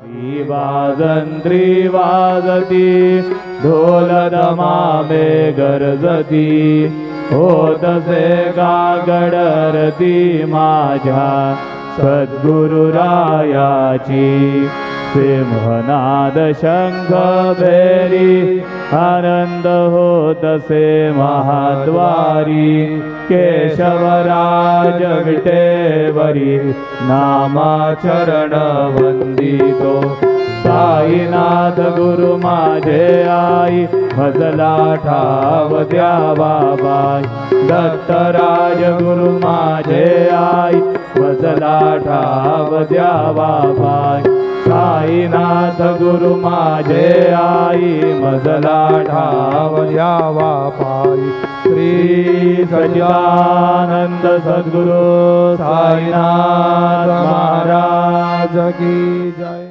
ती वाजंत्री वाजती ढोल दमामे गरजती होतसे गागडरती माझ्या सद्गुरुरायाची सिंहनाद शंख भेरी आनंद होतसे महाद्वारी केशवराज विटेवरी नामाचरण वंदितो साईनाथ गुरु माझे आई भजला ठाव द्यावा बाई दत्तराज गुरु माझे आई भजला ठाव द्यावा बाई साईनाथ गुरु माझे आई मजला ठाव द्यावा पायी श्री सच्चिदानंद सद्गुरु साईनाथ महाराज की जय।